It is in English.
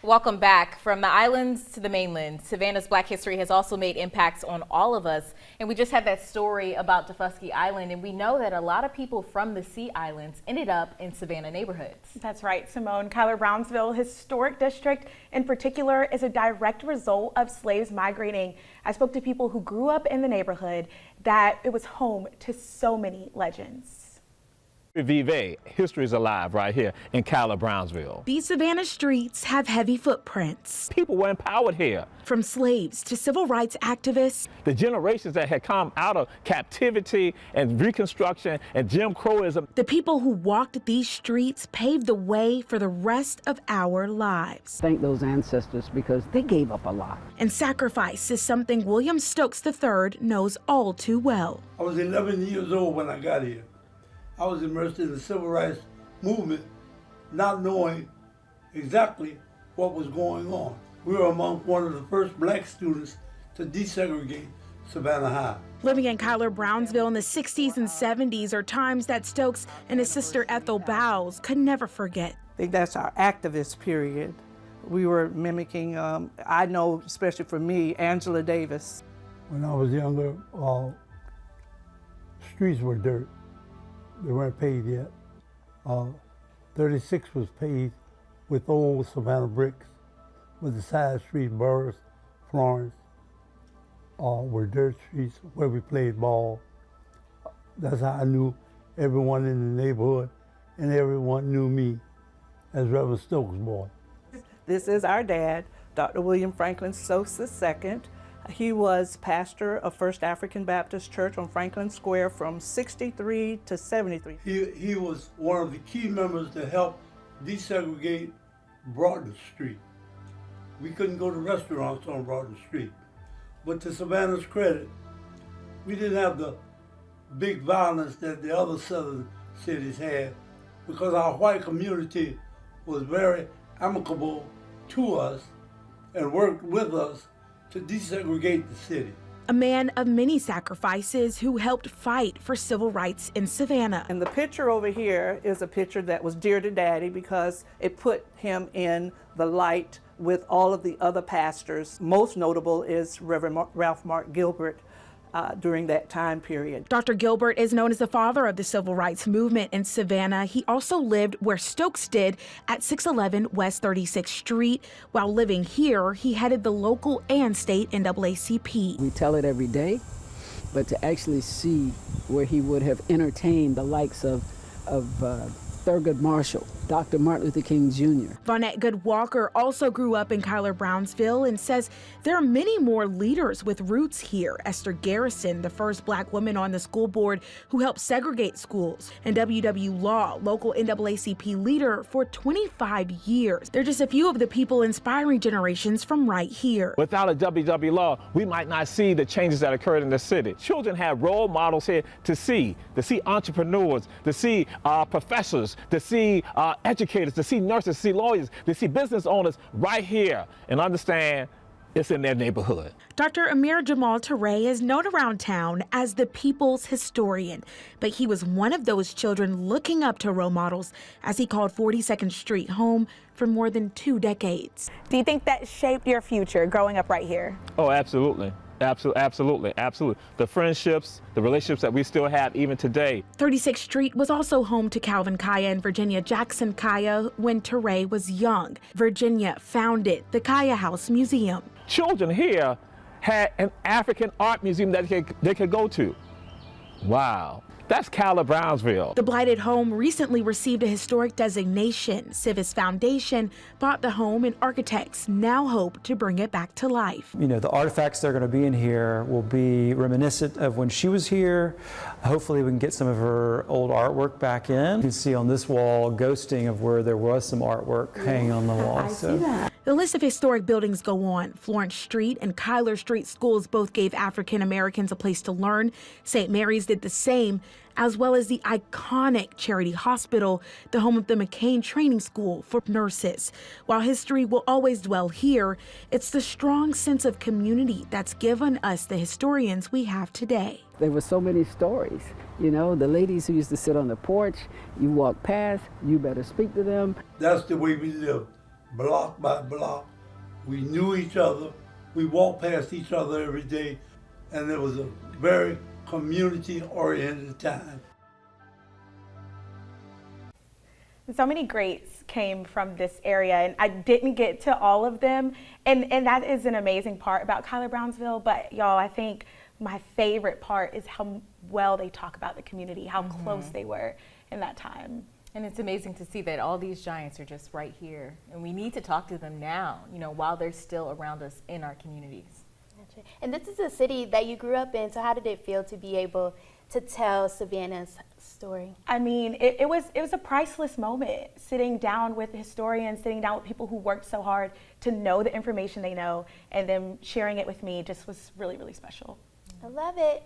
Welcome back. From the islands to the mainland, Savannah's Black history has also made impacts on all of us. And we just had that story about Daufuskie Island, and we know that a lot of people from the Sea Islands ended up in Savannah neighborhoods. That's right, Simone. Cuyler-Brownville Historic District in particular is a direct result of slaves migrating. I spoke to people who grew up in the neighborhood that it was home to so many legends. Vive, history is alive right here in Cuyler-Brownville. These Savannah streets have heavy footprints. People were empowered here. From slaves to civil rights activists. The generations that had come out of captivity and Reconstruction and Jim Crowism. The people who walked these streets paved the way for the rest of our lives. Thank those ancestors because they gave up a lot. And sacrifice is something William Stokes III knows all too well. I was 11 years old when I got here. I was immersed in the civil rights movement, not knowing exactly what was going on. We were among one of the first black students to desegregate Savannah High. Living in Cuyler-Brownville in the 60s and 70s are times that Stokes and his sister Ethel Bowles could never forget. I think that's our activist period. We were mimicking, I know, especially for me, Angela Davis. When I was younger, streets were dirt. They weren't paved yet. 36 was paved with old Savannah bricks, with the side street, Burris, Florence, were dirt streets where we played ball. That's how I knew everyone in the neighborhood, and everyone knew me as Reverend Stokes' boy. This is our dad, Dr. William Franklin Stokes II. He was pastor of First African Baptist Church on Franklin Square from 63 to 73. He was one of the key members to help desegregate Broughton Street. We couldn't go to restaurants on Broughton Street. But to Savannah's credit, we didn't have the big violence that the other southern cities had because our white community was very amicable to us and worked with us to desegregate the city. A man of many sacrifices who helped fight for civil rights in Savannah. And the picture over here is a picture that was dear to Daddy because it put him in the light with all of the other pastors. Most notable is Reverend Ralph Mark Gilbert during that time period. Dr. Gilbert is known as the father of the civil rights movement in Savannah. He also lived where Stokes did at 611 West 36th Street. While living here, he headed the local and state NAACP. We tell it every day, but to actually see where he would have entertained the likes of Thurgood Marshall, Dr. Martin Luther King Jr. Vonette Good Walker also grew up in Cuyler-Brownville and says there are many more leaders with roots here. Esther Garrison, the first black woman on the school board who helped segregate schools, and W.W. Law, local NAACP leader for 25 years. They're just a few of the people inspiring generations from right here. Without a W.W. Law, we might not see the changes that occurred in the city. Children have role models here to see entrepreneurs, to see professors, to see educators, to see nurses, to see lawyers, to see business owners right here and understand it's in their neighborhood. Dr. Amir Jamal Touré is known around town as the people's historian, but he was one of those children looking up to role models as he called 42nd Street home for more than 2 decades. Do you think that shaped your future growing up right here? Oh, absolutely. Absolutely. The friendships, the relationships that we still have even today. 36th Street was also home to Calvin Kaya and Virginia Jackson Kaya when Touré was young. Virginia founded the Kaya House Museum. Children here had an African art museum that they could go to. Wow. That's Cuyler-Brownville. The blighted home recently received a historic designation. Civis Foundation bought the home and architects now hope to bring it back to life. You know, the artifacts that are going to be in here will be reminiscent of when she was here. Hopefully we can get some of her old artwork back in. You can see on this wall ghosting of where there was some artwork hanging on the wall. I see that. The list of historic buildings go on. Florence Street and Cuyler Street schools both gave African Americans a place to learn. St. Mary's did the same, as well as the iconic Charity Hospital, the home of the McCain Training School for nurses. While history will always dwell here, it's the strong sense of community that's given us the historians we have today. There were so many stories. You know, the ladies who used to sit on the porch, you walk past, you better speak to them. That's the way we live. block by block. We knew each other. We walked past each other every day, and it was a very community-oriented time. So many greats came from this area, and I didn't get to all of them, and that is an amazing part about Cuyler-Brownville. But y'all, I think my favorite part is how well they talk about the community, how close they were in that time. And it's amazing to see that all these giants are just right here, and we need to talk to them now, you know, while they're still around us in our communities. And this is a city that you grew up in, so how did it feel to be able to tell Savannah's story? I mean, it was a priceless moment, sitting down with historians, sitting down with people who worked so hard to know the information they know, and then sharing it with me just was really, really special. I love it.